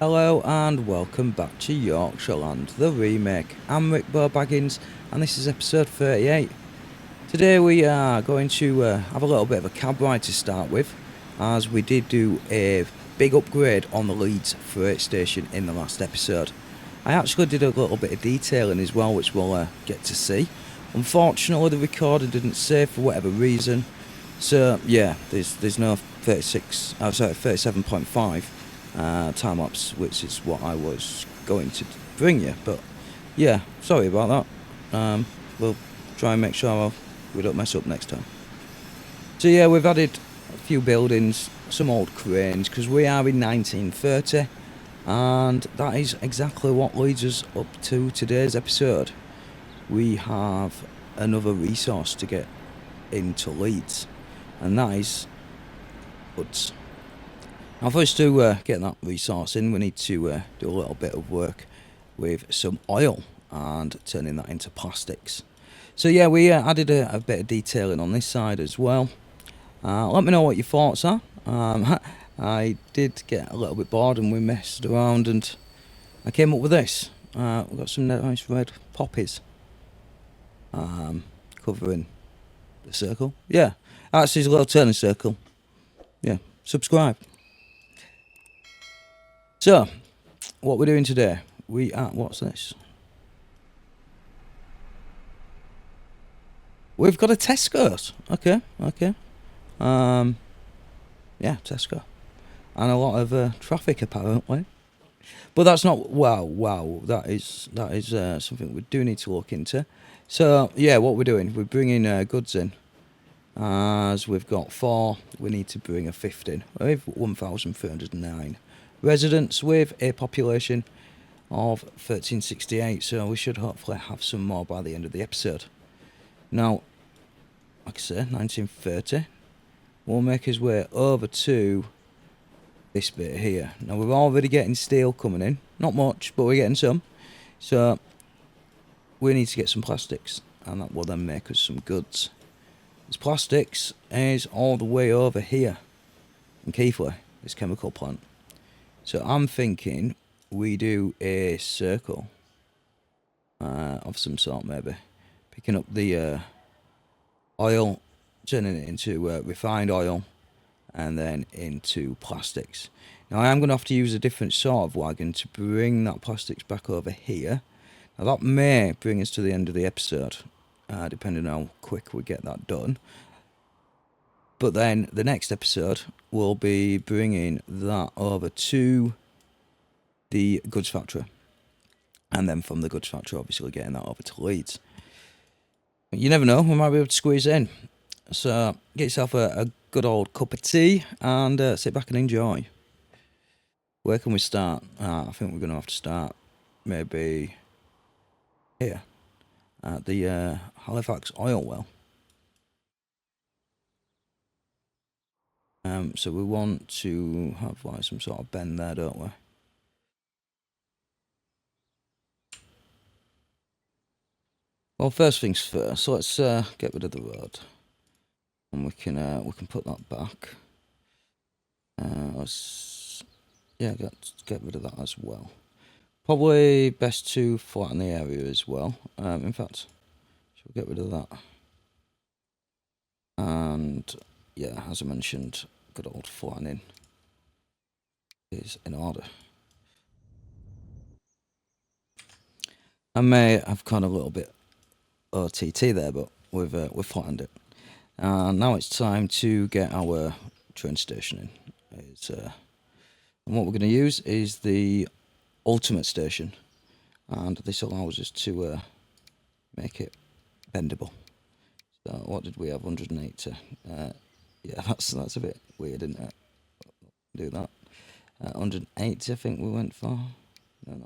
Hello and welcome back to YorkshireLand, the remake. I'm RickboBaggins and this is episode 38. Today we are going to have a little bit of a cab ride to start with, as we did do a big upgrade on the Leeds Freight Station in the last episode. I actually did a little bit of detailing as well, which we'll get to see. Unfortunately the recorder didn't save for whatever reason, so yeah, there's no 37.5 time lapse, which is what I was going to bring you, but yeah, sorry about that. We'll try and make sure we don't mess up next time. So yeah, we've added a few buildings, some old cranes, because we are in 1930, and that is exactly what leads us up to today's episode. We have another resource to get into Leeds, and that is woods. Now, for us to get that resource in, we need to do a little bit of work with some oil and turning that into plastics. So yeah, we added a bit of detailing on this side as well. Let me know what your thoughts are. I did get a little bit bored and we messed around and I came up with this. We've got some nice red poppies covering the circle. Yeah, actually it's a little turning circle. Yeah, subscribe. So, what we're doing today, what's this? We've got a Tesco's. Okay. Yeah, Tesco. And a lot of traffic apparently. But that's not, wow, that is something we do need to look into. So, yeah, what we're doing, we're bringing goods in. As we've got 4, we need to bring a 5th in. We have 1,309 residents with a population of 1368, so we should hopefully have some more by the end of the episode. Now, like I say, 1930, we'll make his way over to this bit here. Now, we're already getting steel coming in. Not much, but we're getting some. So, we need to get some plastics, and that will then make us some goods. This plastics is all the way over here in Keighley, this chemical plant. So I'm thinking we do a circle of some sort, maybe. Picking up the oil, turning it into refined oil, and then into plastics. Now I am going to have to use a different sort of wagon to bring that plastics back over here. Now that may bring us to the end of the episode, depending on how quick we get that done. But then the next episode will be bringing that over to the goods factory. And then from the goods factory, obviously getting that over to Leeds. You never know, we might be able to squeeze it in. So get yourself a good old cup of tea and sit back and enjoy. Where can we start? I think we're going to have to start maybe here at the Halifax oil well. So we want to have like some sort of bend there, don't we? Well, first things first. So let's get rid of the road, and we can put that back. Let's get rid of that as well. Probably best to flatten the area as well. In fact, should we get rid of that? And yeah, as I mentioned, good old flattening is in order. I may have gone a little bit OTT there, but we've flattened it. And now it's time to get our train station in. And what we're going to use is the ultimate station, and this allows us to make it bendable. So what did we have? 180. Yeah, that's a bit weird, isn't it? Do that. 180, I think we went for. No.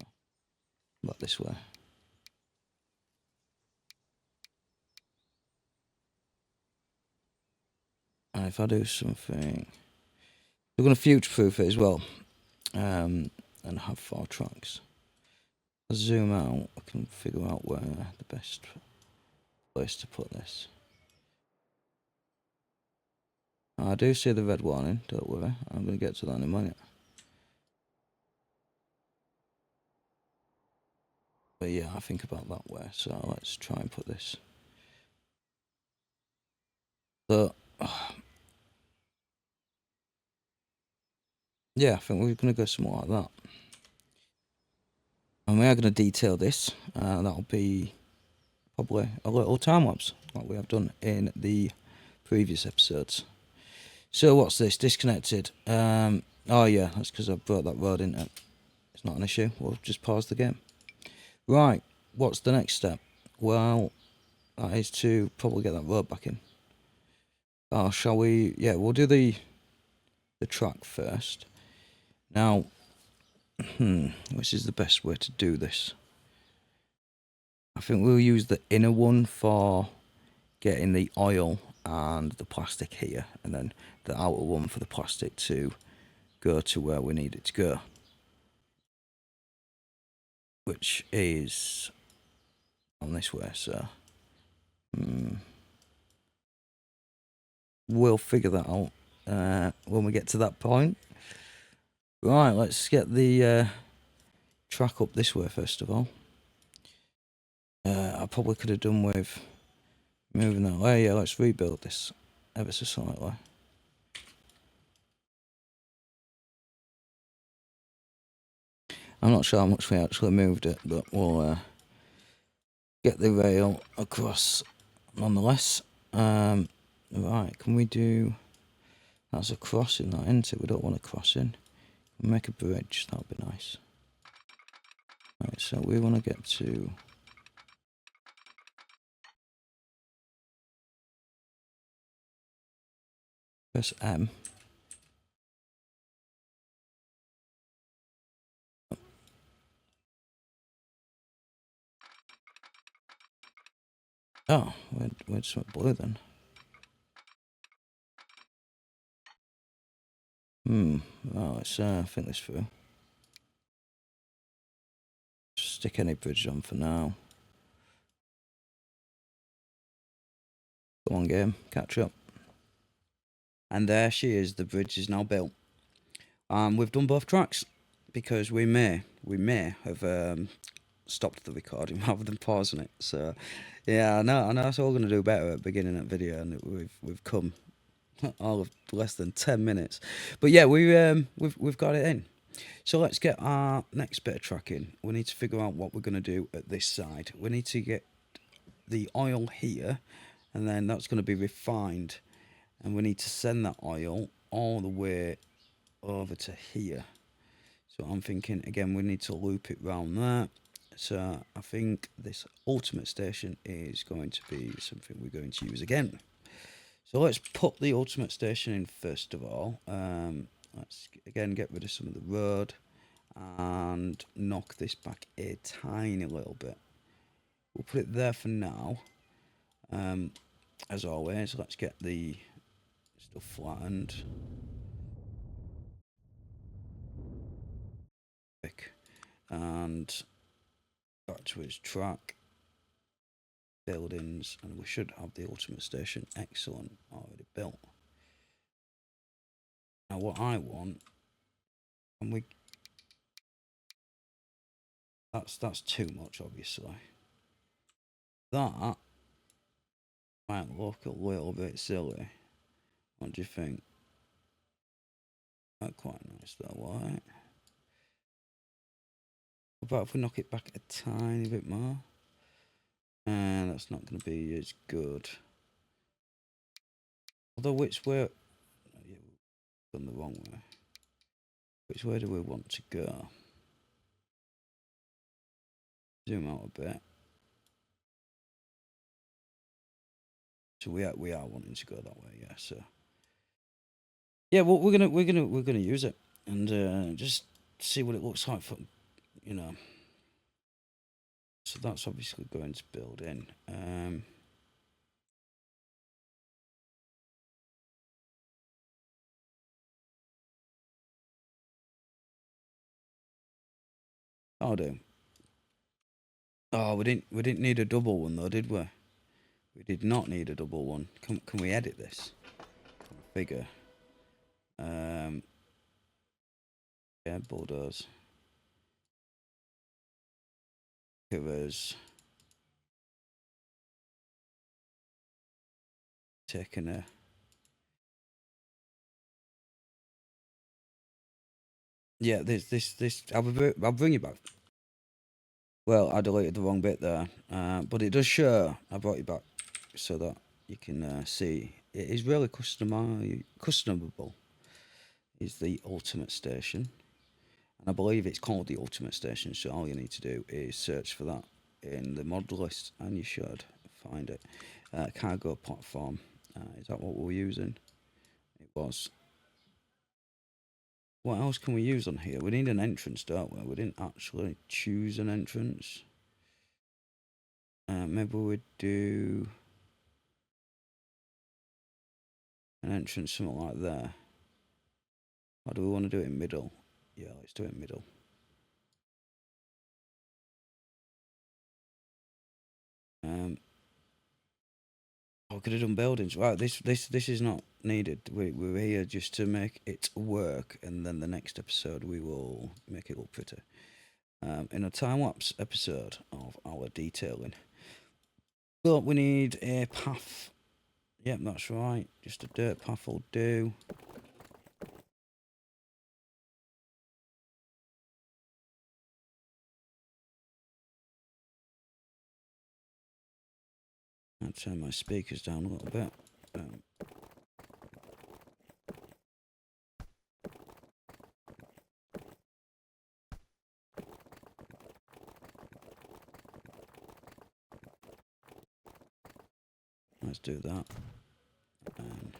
About this way. And if I do something, we're going to future-proof it as well, and have 4 tracks. Let's zoom out. I can figure out where the best place to put this. I do see the red warning, don't worry. I'm going to get to that in a minute. But yeah, I think about that way. So let's try and put this. So yeah, I think we're gonna go somewhere like that. And we are gonna detail this. That'll be probably a little time lapse like we have done in the previous episodes. So what's this? Disconnected. Oh yeah, that's because I brought that road into it. It's not an issue. We'll just pause the game. Right. What's the next step? Well, that is to probably get that road back in. Oh, shall we? Yeah, we'll do the track first. Now, which is the best way to do this? I think we'll use the inner one for getting the oil and the plastic here, and then the outer one for the plastic to go to where we need it to go, which is on this way. So we'll figure that out when we get to that point. Right, let's get the track up this way first of all. I probably could have done with moving that way. Yeah, let's rebuild this ever so slightly. I'm not sure how much we actually moved it, but we'll get the rail across nonetheless. Right, can we do... That's a crossing, that, isn't it? We don't want a crossing. We'll make a bridge, that would be nice. Right, so we want to get to... Press M. Oh, where'd some blue then? Oh, let's think this through. Stick any bridge on for now. Go on, game, catch up. And there she is, the bridge is now built. We've done both tracks because we may have stopped the recording rather than pausing it. So yeah, I know that's all gonna do better at beginning that video, and we've come all of less than 10 minutes. But yeah, we've got it in. So let's get our next bit of tracking. We need to figure out what we're gonna do at this side. We need to get the oil here, and then that's gonna be refined, and we need to send that oil all the way over to here. So I'm thinking again we need to loop it round there. So I think this ultimate station is going to be something we're going to use again. So let's put the ultimate station in first of all. Let's again get rid of some of the road and knock this back a tiny little bit. We'll put it there for now. As always, let's get the stuff flattened. And back to his track. Buildings, and we should have the ultimate station. Excellent, already built. Now what I want, and we... That's too much, obviously. That might look a little bit silly. What do you think? That's quite nice though, right? What about if we knock it back a tiny bit more? And that's not going to be as good. Although which way... Yeah, we've done the wrong way. Which way do we want to go? Zoom out a bit. So we are wanting to go that way, yeah. So yeah, well, we're gonna use it and just see what it looks like for, you know. So that's obviously going to build in. I'll do. Oh, we didn't need a double one though, did we? We did not need a double one. Can we edit this? Figure. Yeah, bulldoze. has taken a... Yeah, this. I'll bring you back. Well, I deleted the wrong bit there, but it does show. I brought you back so that you can see. It is really customable. Is the ultimate station, and I believe it's called the ultimate station. So all you need to do is search for that in the mod list, and you should find it. Cargo platform. Is that what we're using? It was. What else can we use on here? We need an entrance, don't we? We didn't actually choose an entrance. Maybe we'd do an entrance something like there. Or do we want to do it in middle? Yeah, let's do it in middle. I could have done buildings. Right, this is not needed. We're here just to make it work, and then the next episode we will make it look pretty. In a time-lapse episode of our detailing. But we need a path. Yep, that's right. Just a dirt path will do. I'll turn my speakers down a little bit. Let's do that. And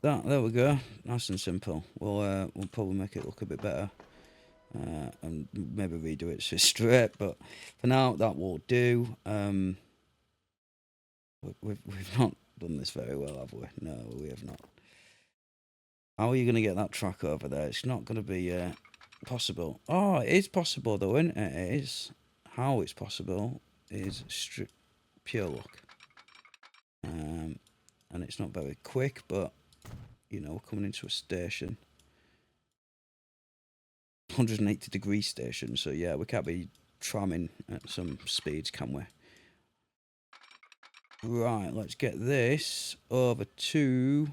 that, there we go. Nice and simple. We'll probably make it look a bit better. And maybe redo it so straight, but for now that will do. We've not done this very well, have we? No, we have not. How are you going to get that track over there? It's not going to be possible. Oh, it is possible though, isn't it? It is. How it's possible is pure luck. And it's not very quick, but you know, we're coming into a station. 180-degree station, so yeah, we can't be tramming at some speeds, can we? Right, let's get this over to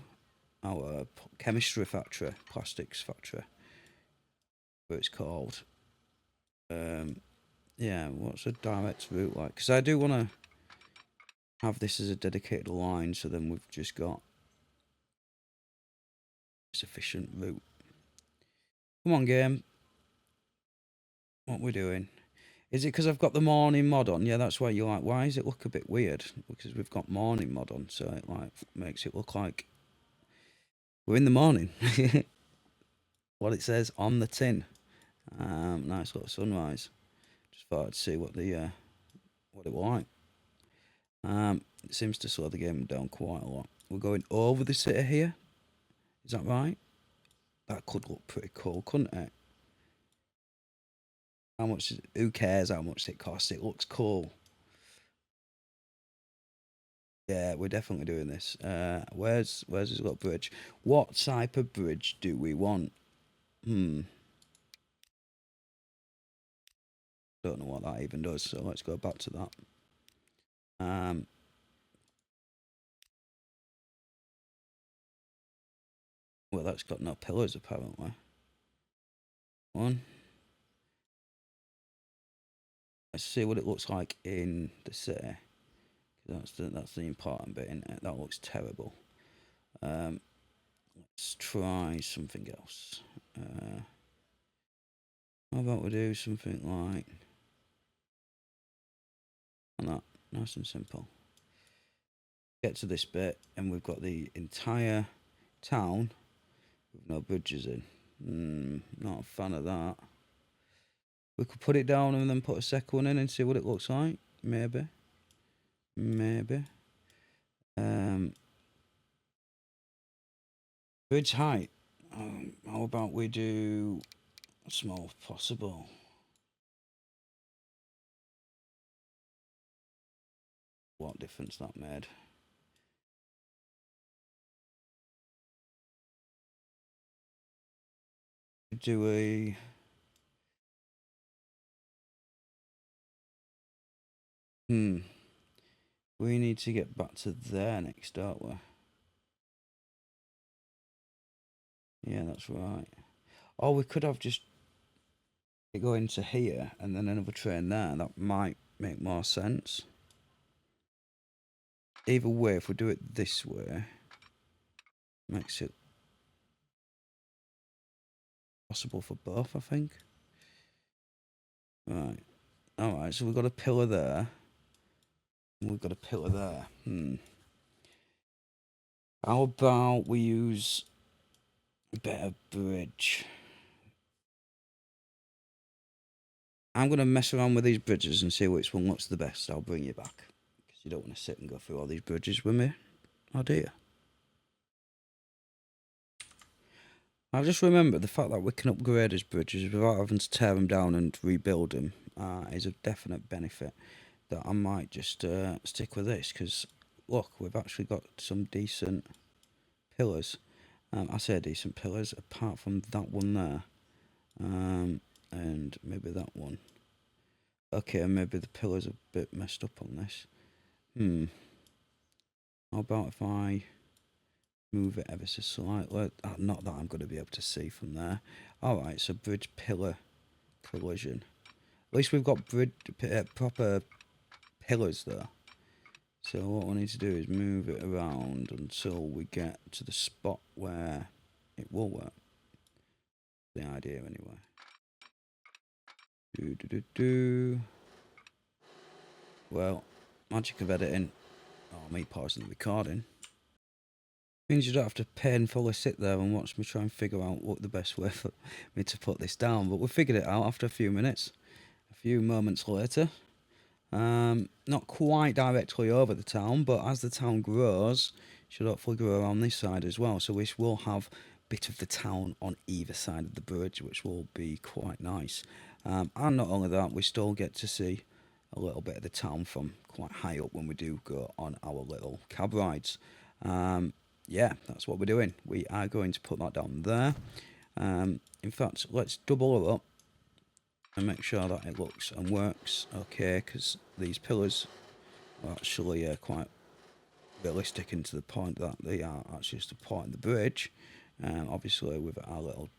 our chemistry factory, plastics factory, what it's called. Yeah, what's a direct route like? Because I do want to have this as a dedicated line, so then we've just got sufficient route. Come on, game. What we doing? Is it because I've got the morning mod on? Yeah, that's why you're like, why does it look a bit weird? Because we've got morning mod on, so it like makes it look like we're in the morning. What it says on the tin. Nice little sunrise. Just thought I'd see what the what it was like. It seems to slow the game down quite a lot. We're going over the city here. Is that right? That could look pretty cool, couldn't it? How much? Who cares how much it costs? It looks cool. Yeah, we're definitely doing this. Where's this little bridge? What type of bridge do we want? Don't know what that even does. So let's go back to that. Well, that's got no pillars apparently. One. Let's see what it looks like in the city. That's the important bit, isn't it? That looks terrible. Let's try something else. How about we do something like that? Nice and simple. Get to this bit, and we've got the entire town with no bridges in. Not a fan of that. We could put it down and then put a second one in and see what it looks like. Maybe. Bridge height. How about we do as small as possible? What difference that made? Do We need to get back to there next, don't we? Yeah, that's right. Or we could have just go into here and then another train there. That might make more sense. Either way, if we do it this way, makes it possible for both, I think. Right. Alright, so we've got a pillar there. We've got a pillar there. How about we use a better bridge? I'm going to mess around with these bridges and see which one looks the best. I'll bring you back. Because you don't want to sit and go through all these bridges with me. Oh dear. I just remember the fact that we can upgrade these bridges without having to tear them down and rebuild them is a definite benefit. That I might just stick with this. Because look, we've actually got some decent pillars. I say decent pillars apart from that one there. And maybe that one. Okay, maybe the pillars are a bit messed up on this. How about if I move it ever so slightly? Not that I'm going to be able to see from there. Alright, so bridge pillar collision. At least we've got proper pillars there. So what we need to do is move it around until we get to the spot where it will work. The idea anyway. Well, magic of editing. Oh, me pausing the recording. Means you don't have to painfully sit there and watch me try and figure out what the best way for me to put this down. But we figured it out after a few minutes. A few moments later. Not quite directly over the town, but as the town grows, it should hopefully grow around this side as well. So we will have a bit of the town on either side of the bridge, which will be quite nice. And not only that, we still get to see a little bit of the town from quite high up when we do go on our little cab rides. Yeah, that's what we're doing. We are going to put that down there. In fact, let's double it up and make sure that it looks and works okay, because these pillars are actually quite realistic into the point that they are actually supporting the bridge. Obviously with our little,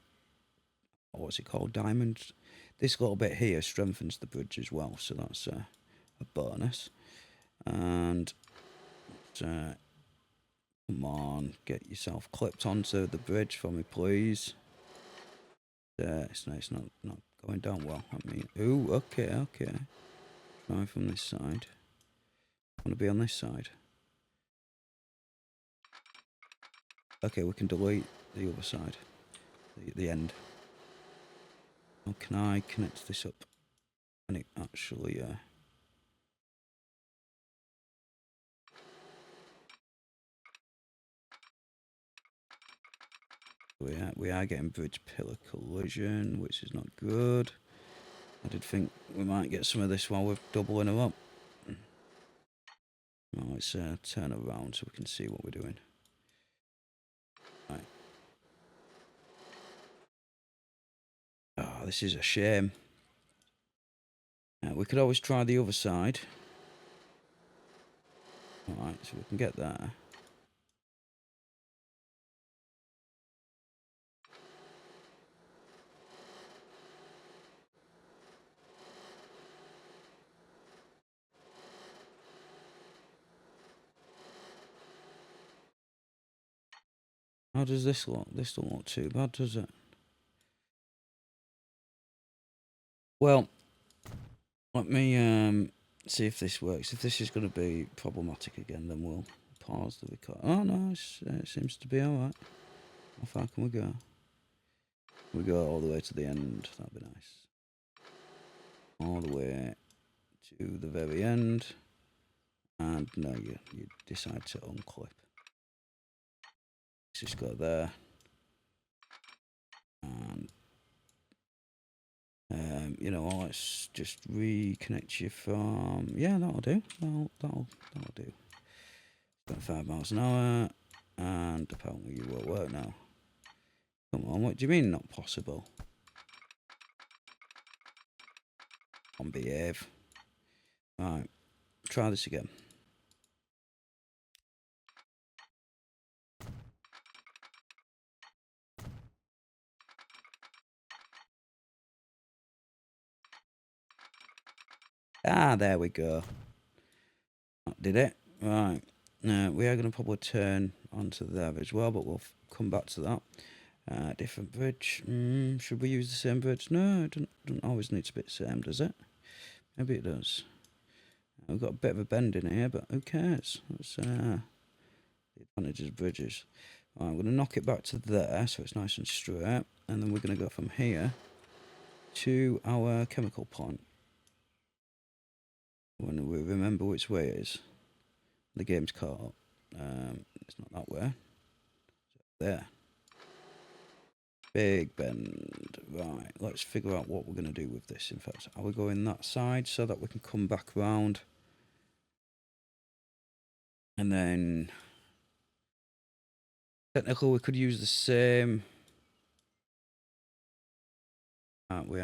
what's it called, diamond, this little bit here strengthens the bridge as well, so that's a bonus. And come on, get yourself clipped onto the bridge for me, please. It's not going down well. I mean, ooh, okay. Try from this side. I want to be on this side. Okay, we can delete the other side, the end. How can I connect this up? And it actually, we are getting bridge pillar collision, which is not good. I did think we might get some of this while we're doubling them up. Well, let's turn around so we can see what we're doing. Right. Oh, this is a shame. We could always try the other side. Alright, so we can get there. How does this look? This don't look too bad, does it? Well, let me see if this works. If this is going to be problematic again, then we'll pause the record. Oh no, it seems to be alright. How far can we go? We go all the way to the end. That'd be nice. All the way to the very end. And no, you decide to unclip. Let's just go there. And you know, let's just reconnect you from. Yeah, that'll do. That'll do. 25 miles an hour, and apparently you will work now. Come on, what do you mean not possible? Come on, behave. Right, try this again. Ah, there we go. That did it. Right. Now, we are going to probably turn onto there as well, but we'll come back to that. Different bridge. Should we use the same bridge? No, it doesn't always need to be the same, does it? Maybe it does. We've got a bit of a bend in here, but who cares? That's the advantages of bridges. Right, I'm going to knock it back to there, so it's nice and straight. And then we're going to go from here to our chemical plant. When we remember which way it is. The game's caught up. It's not that way. It's there. Big bend. Right, let's figure out what we're going to do with this. In fact, are we going that side so that we can come back round? And then technically we could use the same. We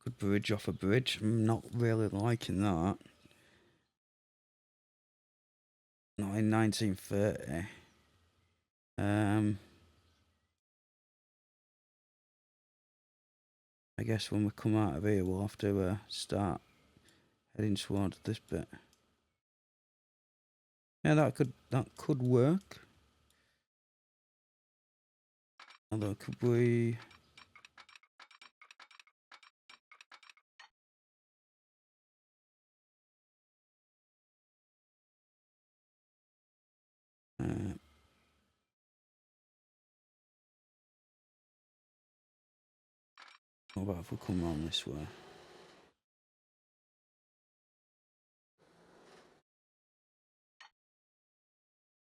could bridge off a bridge. I'm not really liking that. Not in 1930. I guess when we come out of here, we'll have to start heading towards this bit. Yeah, that could work. Although, could we? What about if we come around this way?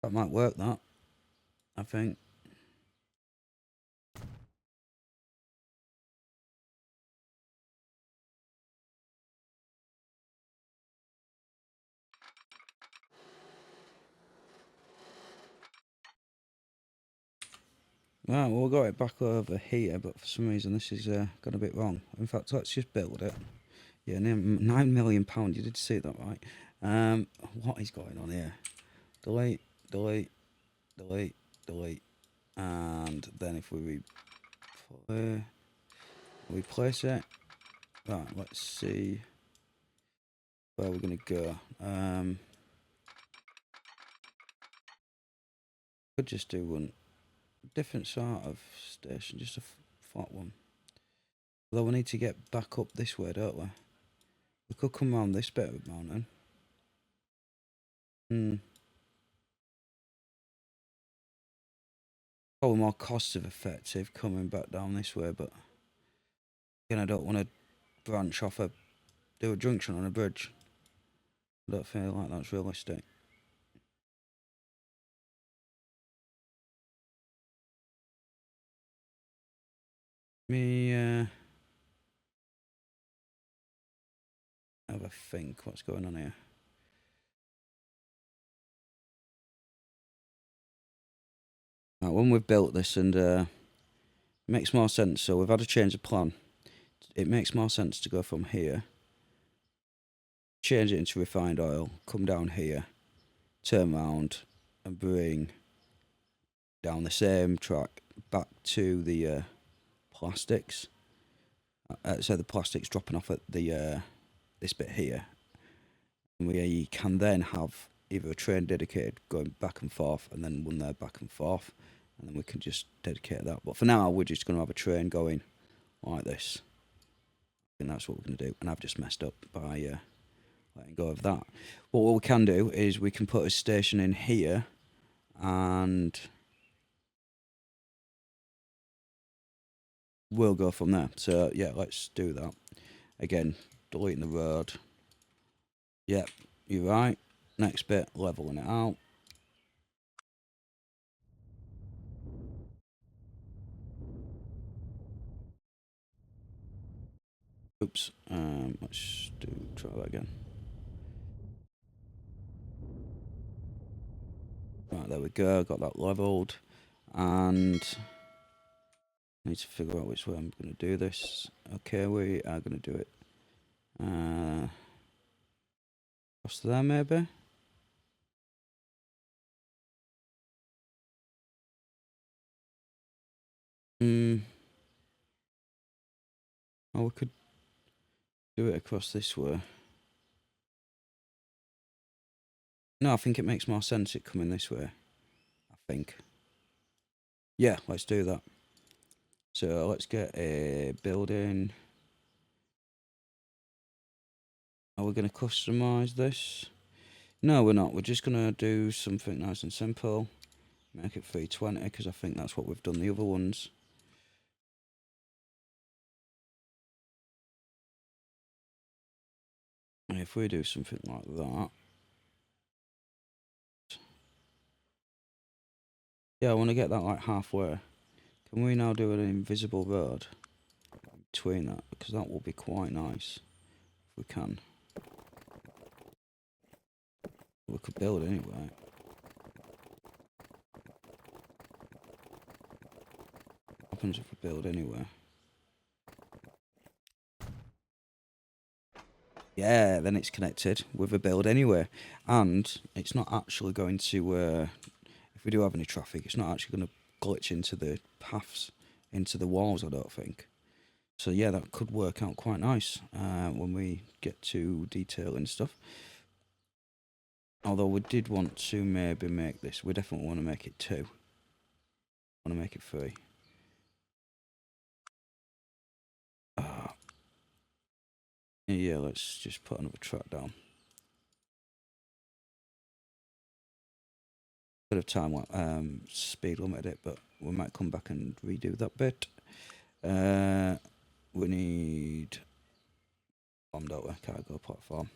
That might work, that. I think. Right, well, we got it back over here, but for some reason this is got a bit wrong. In fact, let's just build it. Yeah, £9 million. You did see that, right? What is going on here? Delete, delete, delete, delete, and then if we replace it. Right, let's see where we're gonna go. Could just do one different sort of station, just a flat one. Although we need to get back up this way, don't we? We could come around this bit of the mountain. Probably more cost effective coming back down this way, but again, I don't want to branch off do a junction on a bridge. I don't feel like that's realistic. Have a think what's going on here. Right, when we've built this and it makes more sense, so we've had a change of plan. It makes more sense to go from here, change it into refined oil, come down here, turn around and bring down the same track back to the plastics. So the plastics dropping off at the this bit here. And we can then have either a train dedicated going back and forth and then one there back and forth. And then we can just dedicate that. But for now, we're just going to have a train going like this. And that's what we're going to do. And I've just messed up by letting go of that. But what we can do is we can put a station in here and we'll go from there. So, yeah, let's do that. Again, deleting the road. Yep, you're right. Next bit, leveling it out. Oops, let's try that again. Right, there we go, got that leveled. And I need to figure out which way I'm going to do this. Okay, we are going to do it across across there maybe. Or we could do it across this way. No, I think it makes more sense it coming this way. I think. Yeah, let's do that. So let's get a building. Are we going to customize this? No, we're not. We're just going to do something nice and simple. Make it 320 because I think that's what we've done the other ones. And if we do something like that. Yeah, I want to get that like halfway. Can we now do an invisible road between that? Because that will be quite nice. If we can. We could build anyway. What happens if we build anyway? Yeah, then it's connected with a build anyway. And it's not actually going to, if we do have any traffic, it's not actually going to glitch into the paths, into the walls, I don't think. So yeah, that could work out quite nice when we get to detailing stuff. Although we did want to maybe make this, we definitely want to make it 2. Want to make it 3. Yeah, let's just put another track down. Bit of time, speed limited it, but we might come back and redo that bit. We need platform, don't we? Cargo platform.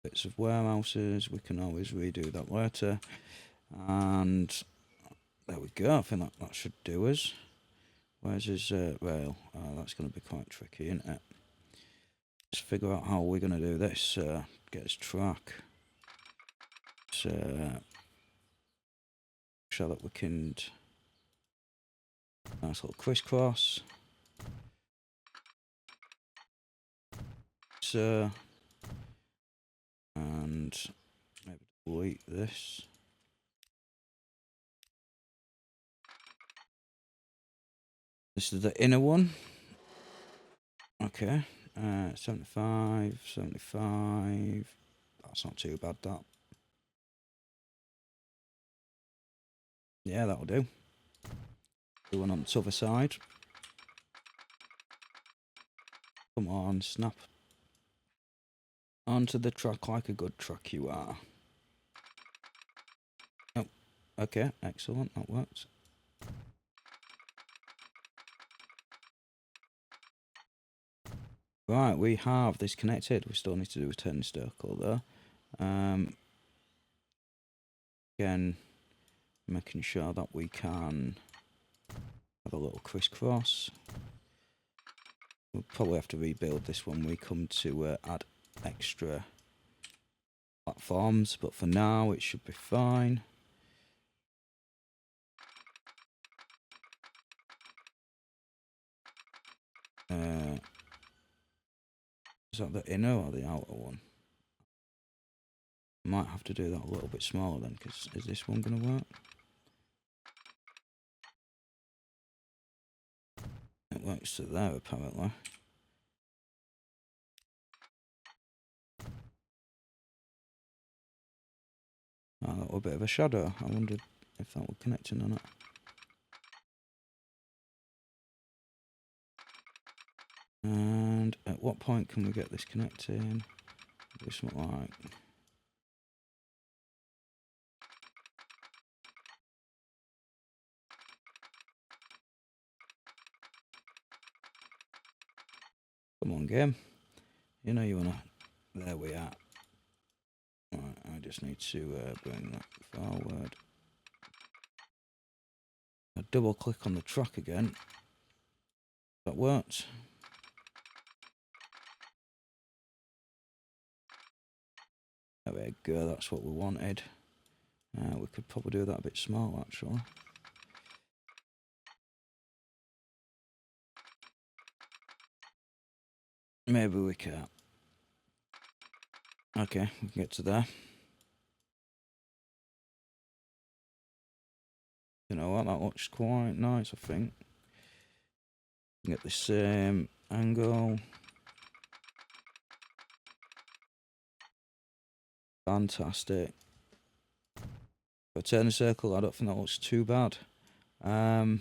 Bits of warehouses, we can always redo that later. And there we go. I think that should do us. Where's his rail? That's going to be quite tricky, isn't it? Let's figure out how we're going to do this. Get his track. So that we can. Nice little crisscross. So and maybe delete this. This is the inner one. Okay. 75, 75. That's not too bad, that. Yeah, that'll do. Do one on the other side. Come on, snap. Onto the track like a good truck you are. Oh, okay, excellent, that works. Right, we have this connected. We still need to do a turn circle there. Again, making sure that we can have a little crisscross. We'll probably have to rebuild this when we come to add extra platforms, but for now it should be fine. Is that the inner or the outer one? Might have to do that a little bit smaller then, because is this one going to work? It works to there apparently. Oh, that was a bit of a shadow. I wondered if that was connecting or not. And at what point can we get this connecting? Do something like. Come on, game. You know you wanna. There we are. Right, I just need to bring that forward. I double click on the track again. That worked. There we go, that's what we wanted. We could probably do that a bit smaller actually. Maybe we can't. Okay, we can get to there. You know what, that looks quite nice, I think. Get the same angle. Fantastic. If I turn the circle, I don't think that looks too bad. We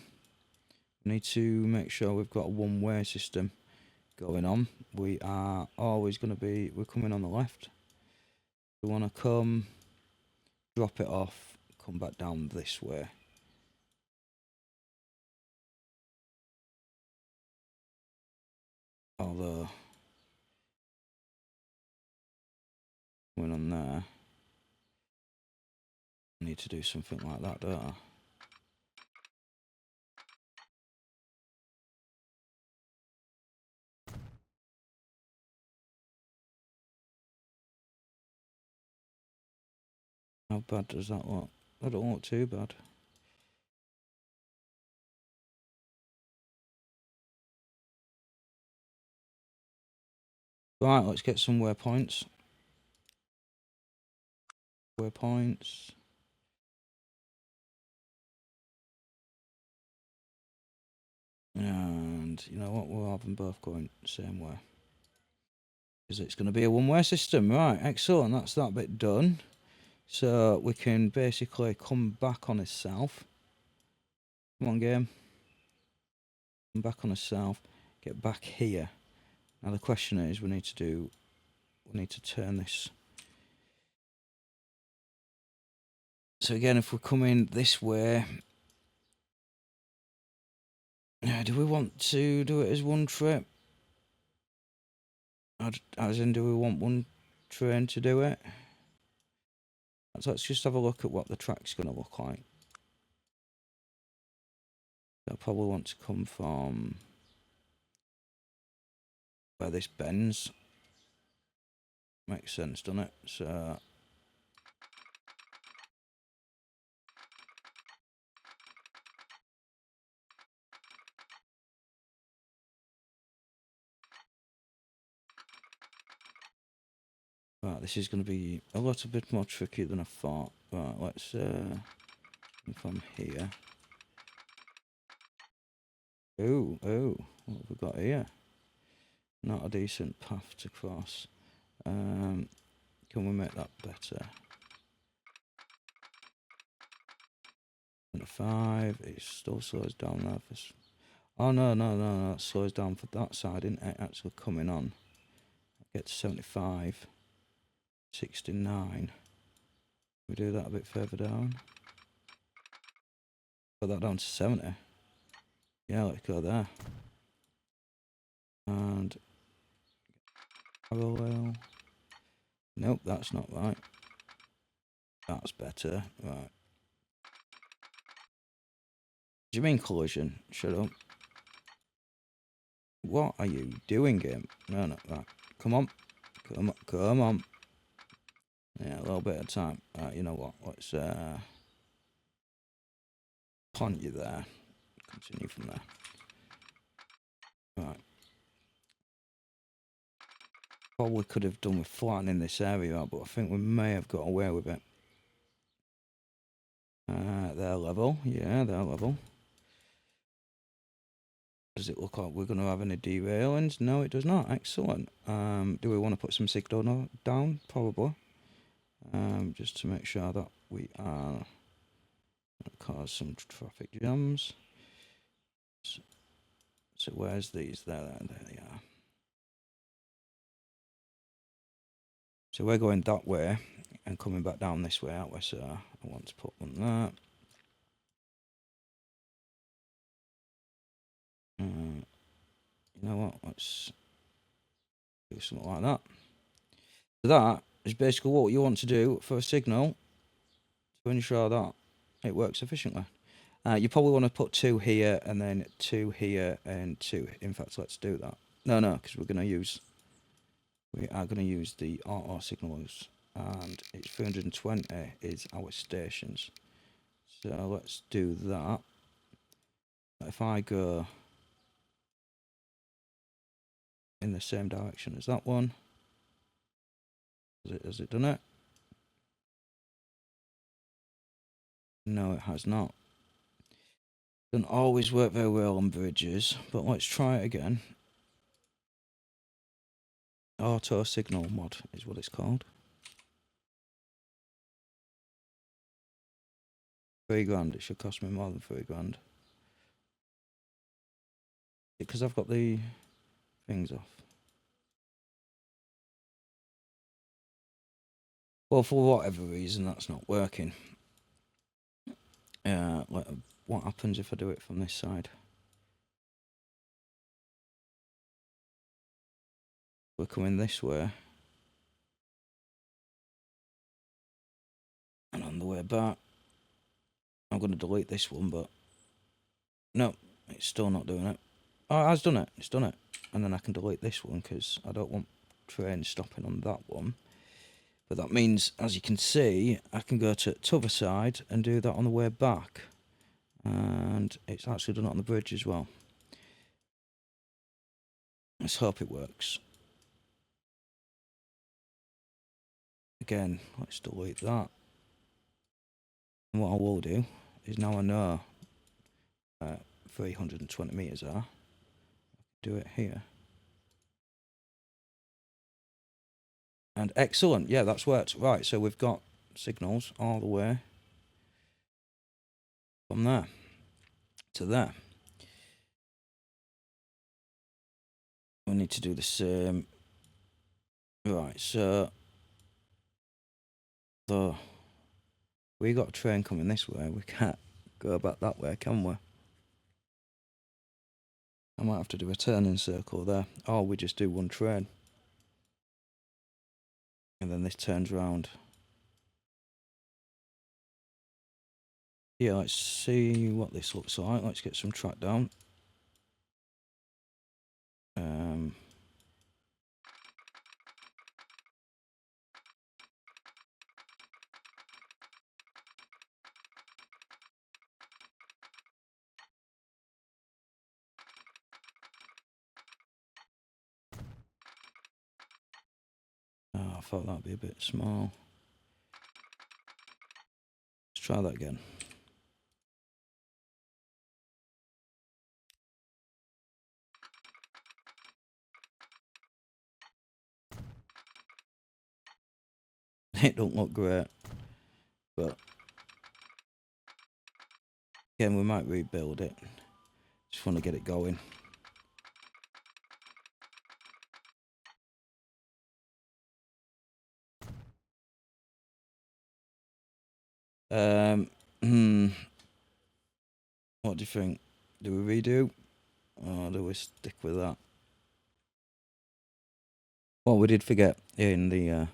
need to make sure we've got a one-way system going on. We are always going to be, we're coming on the left. We want to come, drop it off, come back down this way. Although, coming on there, I need to do something like that, don't I? How bad does that look? That don't look too bad. Right, let's get some waypoints. Waypoints. And you know what? We'll have them both going the same way. Because it's going to be a one-way system. Right, excellent. That's that bit done. So we can basically come back on itself. Come on, game. Come back on itself. Get back here. Now the question is, we need to turn this. So again, if we're coming this way, do we want to do it as one trip? As in, do we want one train to do it? So let's just have a look at what the track's going to look like. I probably want to come from where this bends. Makes sense, doesn't it? So right, this is going to be a little bit more tricky than I thought. Right, let's from here. Oh, what have we got here? Not a decent path to cross. Can we make that better? 5. It still slows down there for. Oh no, it slows down for that side, isn't it? Actually coming on. Get to 75. 69. We do that a bit further down. Put that down to 70. Yeah, let's go there. And parallel. Nope, that's not right. That's better. Right. Do you mean collision? Shut up. What are you doing, game? No, right. Come on. Come on. Yeah, a little bit of time. You know what? Let's plant you there. Continue from there. Right. Probably could have done with flattening this area, but I think we may have got away with it. They're level. Yeah, they're level. Does it look like we're going to have any derailings? No, it does not. Excellent. Do we want to put some signal down? Probably. Just to make sure that we are going to cause some traffic jams. So where's these? There they are. So we're going that way and coming back down this way, aren't we? So I want to put one there. You know what? Let's do something like that. So that is basically what you want to do for a signal to ensure that it works efficiently. You probably want to put 2 here and then 2 here and 2. In fact, let's do that. No, because we are going to use the auto signals, and it's 320 is our stations. So let's do that. If I go in the same direction as that one. Has it done it? No, it has not. Doesn't always work very well on bridges, but let's try it again. Auto signal mod is what it's called. £3,000. It should cost me more than £3,000. Because I've got the things off. Well, for whatever reason, that's not working. What happens if I do it from this side? We're coming this way. And on the way back, I'm going to delete this one, but no, it's still not doing it. Oh, it has done it. It's done it. And then I can delete this one because I don't want trains stopping on that one. But that means, as you can see, I can go to the other side and do that on the way back. And it's actually done it on the bridge as well. Let's hope it works. Again, let's delete that. And what I will do is, now I know 320 meters are, do it here. And excellent, yeah, that's worked. Right, so we've got signals all the way from there to there. We need to do the same. Right, so we got a train coming this way. We can't go back that way, can we? I might have to do a turning circle there. Or we just do one train. And then this turns round. Yeah, let's see what this looks like. Let's get some track down. Oh, I thought that'd be a bit small. Let's try that again. It don't look great, but again, we might rebuild it. Just want to get it going. What do you think? Do we redo? Or do we stick with that? What we did forget in the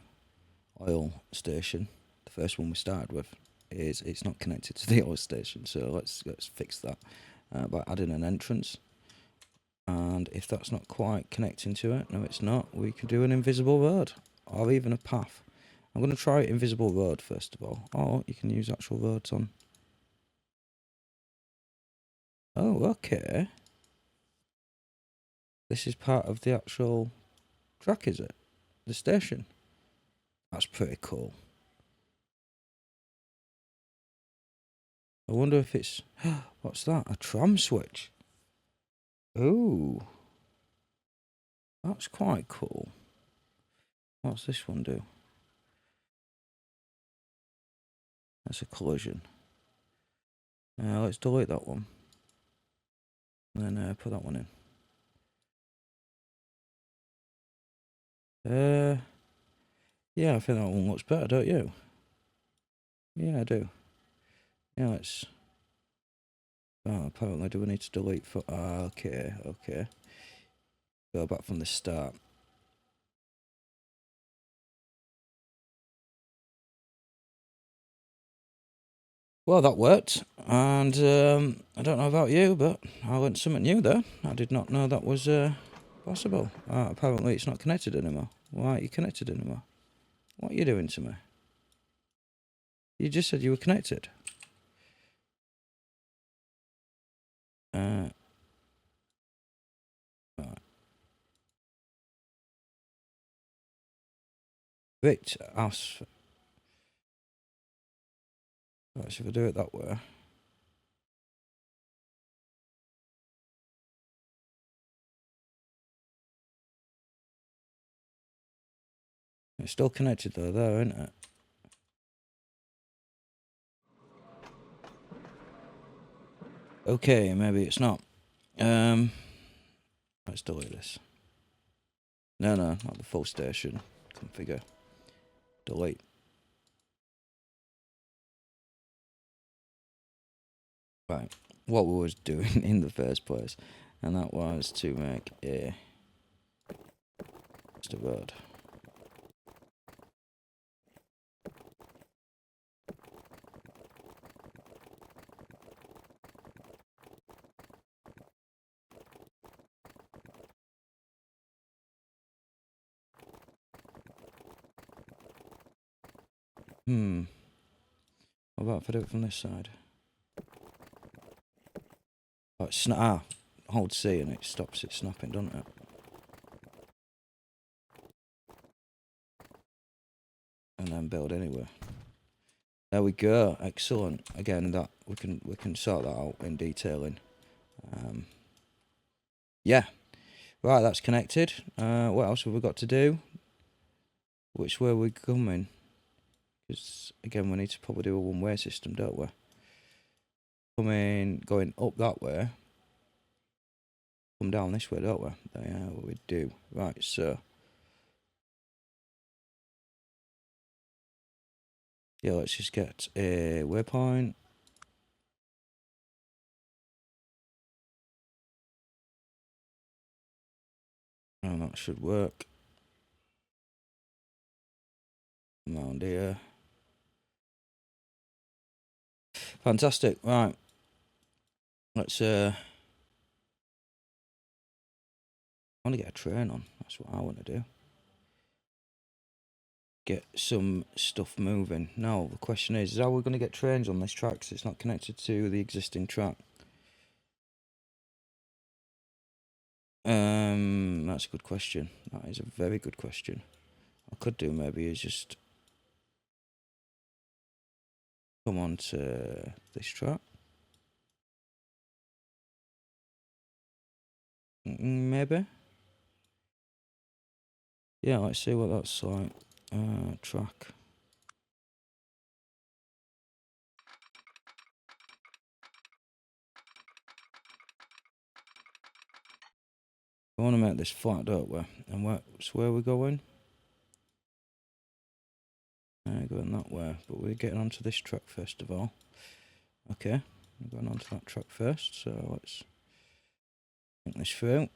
oil station, the first one we started with, is it's not connected to the oil station. So let's fix that by adding an entrance. And if that's not quite connecting to it, no, it's not. We can do an invisible road or even a path. I'm going to try invisible road first of all. Or you can use actual roads on. Oh, okay. This is part of the actual track, is it? The station. That's pretty cool. I wonder if it's... What's that? A tram switch? Ooh. That's quite cool. What's this one do? That's a collision. Let's delete that one. And then put that one in. Yeah, I think that one looks better, don't you? Yeah, I do. Yeah, let's... Oh, apparently do we need to delete for... okay, okay. Go back from the start. Well, that worked, and I don't know about you, but I learned something new there. I did not know that was possible. Apparently it's not connected anymore. Why aren't you connected anymore? What are you doing to me? You just said you were connected. Right. Rick asks. Right, so if I do it that way. It's still connected though, there, isn't it? Okay, maybe it's not. Let's delete this. No, not the full station. Configure. Delete. Right. What we was doing in the first place, and that was to make a just a road. What about if I do it from this side? Oh, it's hold C and it stops it snapping, doesn't it? And then build anyway. There we go. Excellent. Again, that we can sort that out in detailing. Yeah. Right, that's connected. What else have we got to do? Which way are we coming? Because again, we need to probably do a one-way system, don't we? Going up that way. Come down this way, don't we? Yeah, what we do. Right, so. Yeah, let's just get a waypoint. And that should work. Around here. Fantastic. Right. Let's I want to get a train on. That's what I want to do. Get some stuff moving. Now, the question is how we're going to get trains on this track because it's not connected to the existing track. That's a good question. That is a very good question. I could do maybe is just come on to this track. Maybe. Yeah, let's see what that's like. Track. We want to make this flat, don't we? And where are we going? Going that way, but we're getting onto this track first of all. Okay, we're going onto that track first, so let's think this through.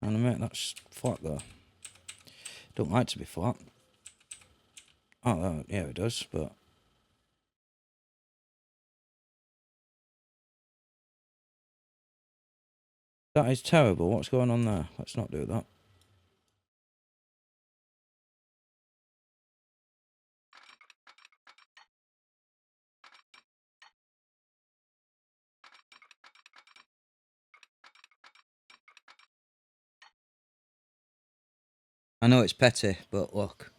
And mate, that's flat though. Don't like to be flat. Oh, yeah, it does, but that is terrible. What's going on there? Let's not do that. I know it's petty, but look,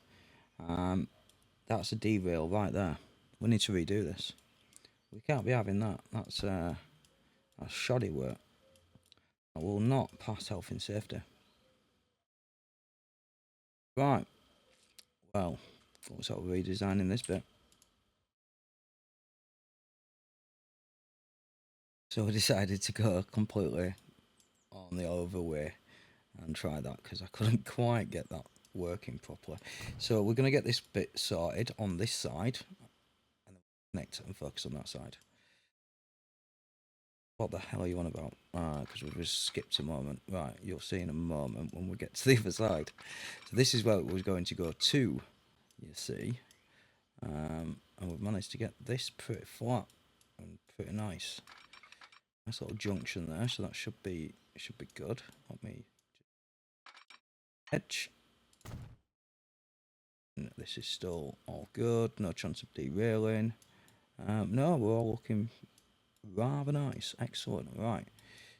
that's a derail right there. We need to redo this. We can't be having that. That's shoddy work. I will not pass health and safety. Right. Well, what sort of redesigning this bit? So I decided to go completely on the other way and try that because I couldn't quite get that working properly. So we're going to get this bit sorted on this side and then connect and focus on that side. What the hell are you on about? Because we've just skipped a moment. Right, you'll see in a moment when we get to the other side. So this is where we're going to go to, you see. And we've managed to get this pretty flat and pretty nice. Nice little junction there, so that should be good. Let me edge. This is still all good. No chance of derailing. No, we're all looking rather nice. Excellent. Right.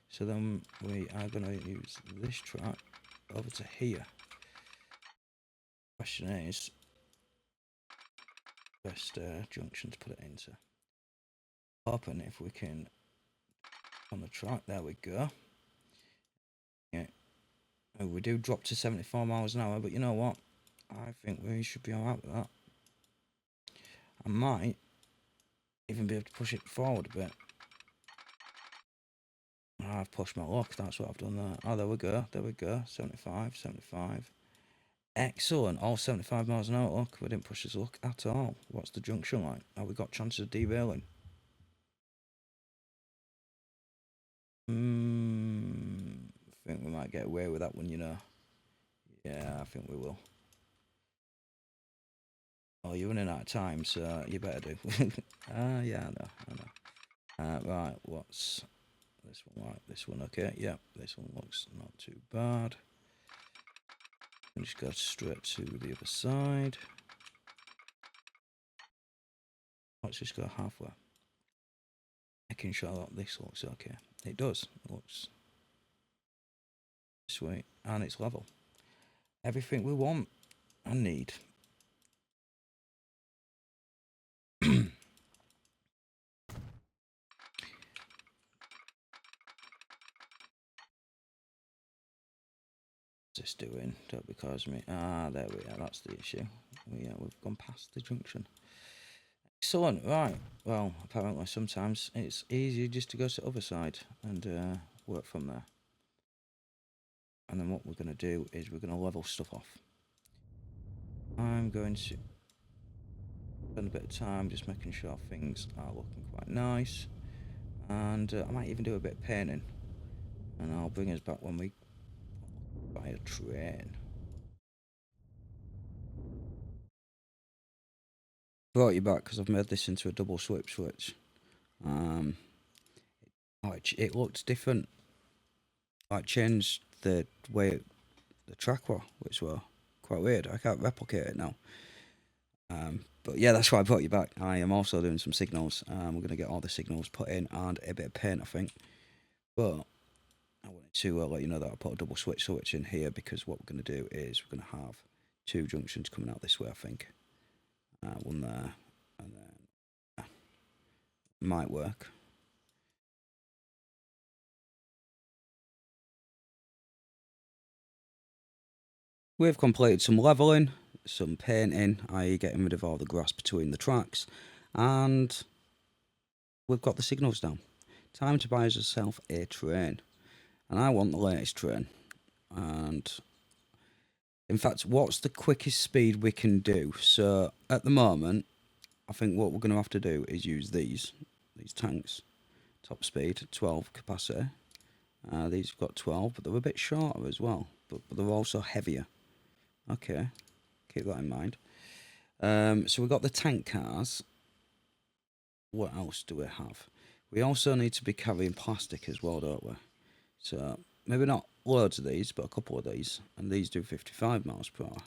So then we are going to use this track over to here. Question is, best junction to put it into. Open if we can on the track. There we go. Yeah. Oh, we do drop to 74 miles an hour, but you know what? I think we should be alright with that. I might even be able to push it forward a bit. Oh, I've pushed my luck. That's what I've done there. Oh, there we go. There we go. 75, 75. Excellent. All 75 miles an hour. Look, we didn't push his luck at all. What's the junction like? Oh, we got chances of derailing. I think we might get away with that one, you know. Yeah, I think we will. Oh, you're running out of time, so you better do. Yeah, I know. Right, what's this one like? This one, okay. Yeah, this one looks not too bad. And just go straight to the other side. Let's just go halfway. Making sure that this looks okay. It does. It looks sweet. And it's level. Everything we want and need. What's this doing? Don't be causing me. Ah, there we are. That's the issue. Yeah, we've gone past the junction. Excellent. Right. Well, apparently sometimes it's easier just to go to the other side and work from there. And then what we're going to do is we're going to level stuff off. I'm going to spend a bit of time just making sure things are looking quite nice. And I might even do a bit of painting. And I'll bring us back when we buy a train. Brought you back because I've made this into a double switch. It looked different. I changed the way the track were, which were quite weird. I can't replicate it now. But yeah, that's why I brought you back. I am also doing some signals. We're going to get all the signals put in and a bit of paint, I think. But I wanted to let you know that I put a double switch in here because what we're going to do is we're going to have two junctions coming out this way, I think. One there, and then might work. We've completed some levelling, some painting, i.e. getting rid of all the grass between the tracks, and we've got the signals down. Time to buy yourself a train. And I want the latest train. And in fact, what's the quickest speed we can do? So at the moment, I think what we're going to have to do is use these tanks. Top speed, 12 capacity. These have got 12, but they're a bit shorter as well. But they're also heavier. Okay, keep that in mind. So we've got the tank cars. What else do we have? We also need to be carrying plastic as well, don't we? So maybe not loads of these, but a couple of these. And these do 55 miles per hour.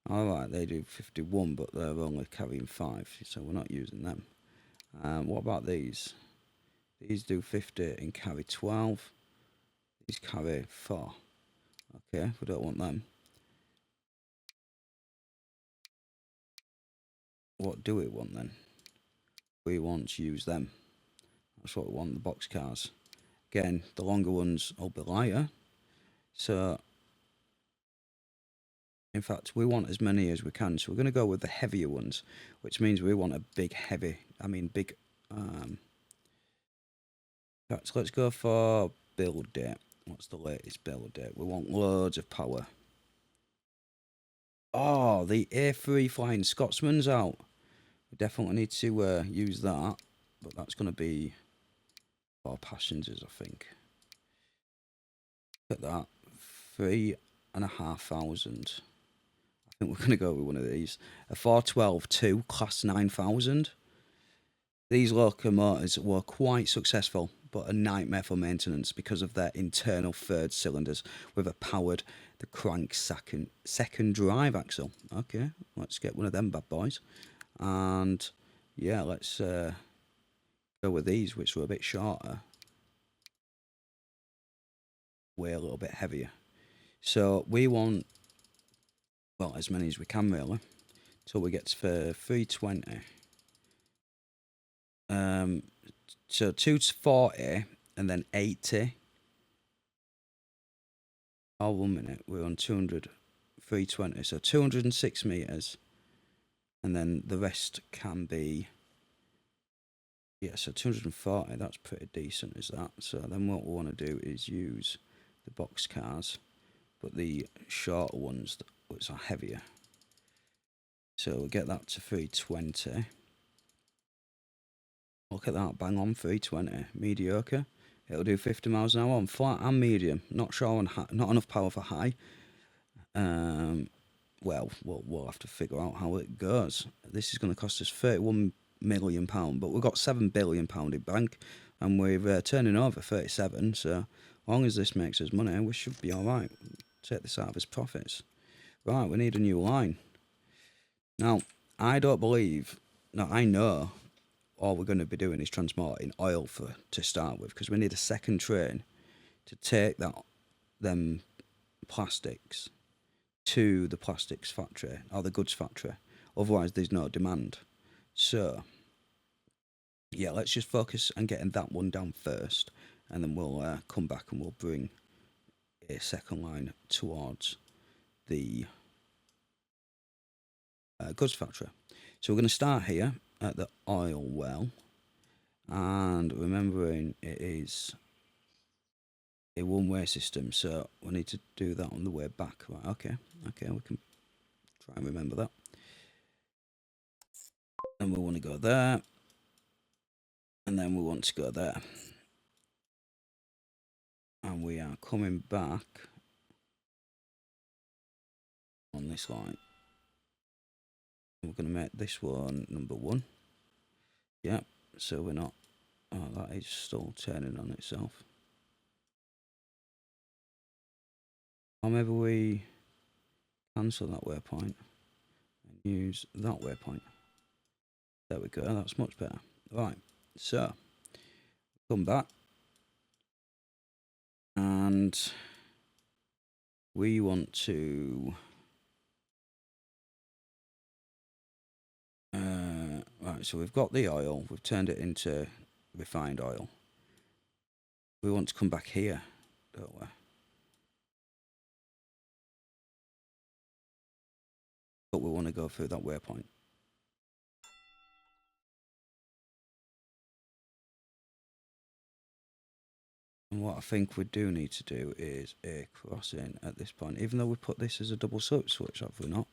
Alright, they do 51, but they're only carrying 5, so we're not using them. What about these? These do 50 and carry 12. These carry 4. Okay, we don't want them. What do we want then? We want to use them. That's what we want, the box cars. Again, the longer ones will be lighter. So, in fact, we want as many as we can. So we're going to go with the heavier ones, which means we want a big, heavy, big... in fact, let's go for build date. What's the latest build date? We want loads of power. Oh, the A3 Flying Scotsman's out. We definitely need to use that. But that's going to be 4 passengers, I think. Look at that. 3,500. I think we're going to go with one of these. A 412-2, class 9,000. These locomotives were quite successful, but a nightmare for maintenance because of their internal third cylinders with a powered the crank second drive axle. Okay, let's get one of them bad boys. And yeah, let's go with these, which were a bit shorter, weigh a little bit heavier. So we want, well, as many as we can really, till we get to 320. So 240 and then 80. Oh, 1 minute, we're on 200, 320, so 206 meters, and then the rest can be, yeah, so 240, that's pretty decent, is that? So then what we want to do is use the box cars, but the shorter ones, which are heavier. So we'll get that to 320. Look at that, bang on, 320, mediocre. It'll do 50 miles an hour on flat and medium. Not sure on high, not enough power for high. Well, we'll have to figure out how it goes. This is going to cost us £31 million, but we've got £7 billion in bank, and we're turning over 37. So as long as this makes us money, we should be all right. Take this out of as profits. Right, we need a new line. Now, I don't believe. No, I know. All we're going to be doing is transporting oil to start with, because we need a second train to take them plastics to the plastics factory or the goods factory. Otherwise, there's no demand. So, yeah, let's just focus on getting that one down first, and then we'll come back and we'll bring a second line towards the goods factory. So we're going to start here at the oil well, and remembering it is a one-way system, so we need to do that on the way back. Right, okay, we can try and remember that. And we want to go there, and then we want to go there, and we are coming back on this line. We're going to make this one number 1. Yep, so we're not, oh, that is still turning on itself. Or maybe we cancel that waypoint and use that waypoint. There we go, that's much better. Right, so come back, and we want to right, so we've got the oil, we've turned it into refined oil. We want to come back here, don't we? But we want to go through that waypoint. And what I think we do need to do is a crossing at this point, even though we put this as a double switch, have we not?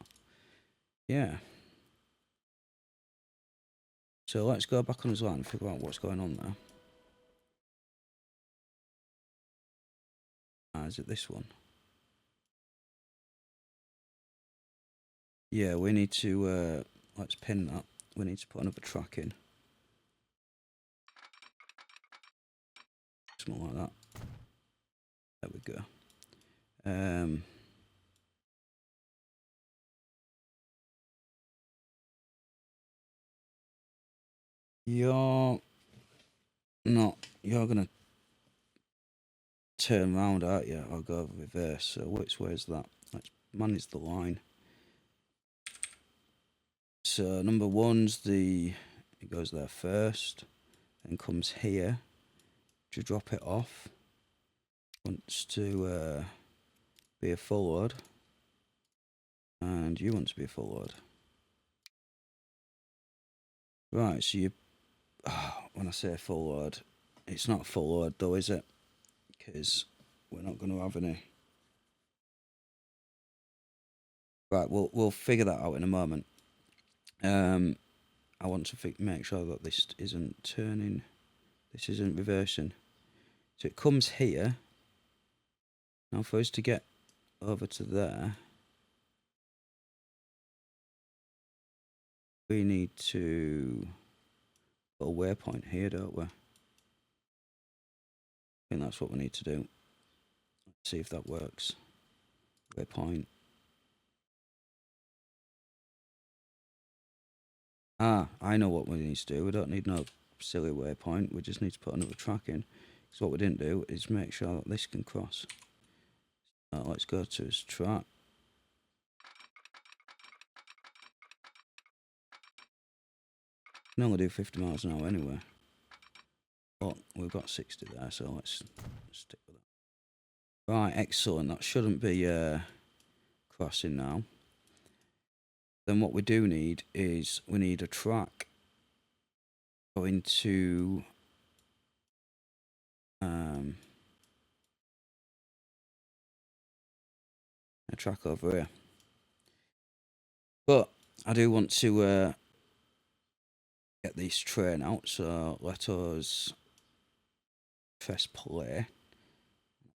Yeah. So let's go back on his line and figure out what's going on there. Is it this one? Yeah, we need to, let's pin that. We need to put another track in. Something like that. There we go. You're gonna turn round, aren't you? I'll go reverse. So which way is that? Let's manage the line. So number 1's it goes there first, then comes here to drop it off. Wants to be a full load, and you want to be a full load. Right, so when I say full load, it's not a full load though, is it? Because we're not going to have any. Right, we'll figure that out in a moment. I want to make sure that this isn't turning, this isn't reversing. So it comes here. Now for us to get over to there, we need to put a waypoint here, don't we? I think that's what we need to do. Let's see if that works. Waypoint. I know what we need to do. We don't need no silly waypoint. We just need to put another track in. So what we didn't do is make sure that this can cross. Let's go to his track. Can only do 50 miles an hour anyway. But we've got 60 there, so let's stick with that. Right, excellent. That shouldn't be crossing now. Then what we do need is we need a track going to a track over here. But I do want to get this train out, so let us press play.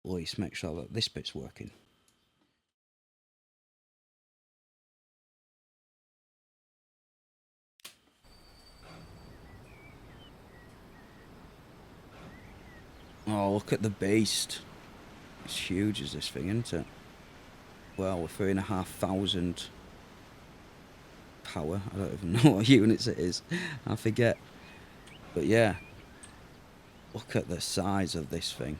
At least make sure that this bit's working. Oh, look at the beast. It's huge as this thing, isn't it? Well, we're 3,500 power. I don't even know what units it is. I forget. But yeah, look at the size of this thing.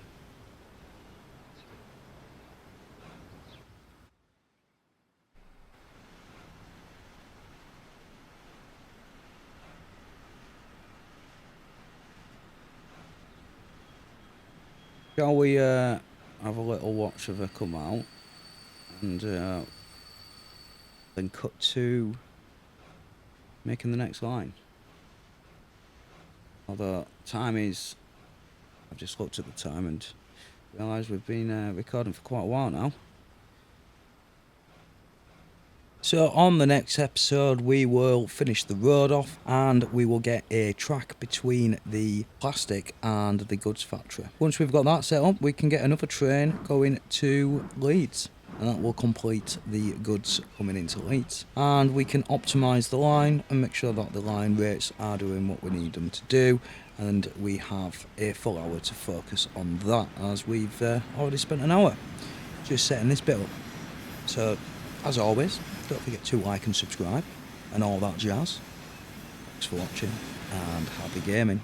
Shall we have a little watch of her come out and then cut to making the next line? Although time is, I've just looked at the time and realised we've been recording for quite a while now. So on the next episode we will finish the road off and we will get a track between the plastic and the goods factory. Once we've got that set up, we can get another train going to Leeds, and that will complete the goods coming into Leeds. And we can optimise the line and make sure that the line rates are doing what we need them to do, and we have a full hour to focus on that, as we've already spent an hour just setting this bit up. So as always, don't forget to like and subscribe and all that jazz. Thanks for watching and happy gaming.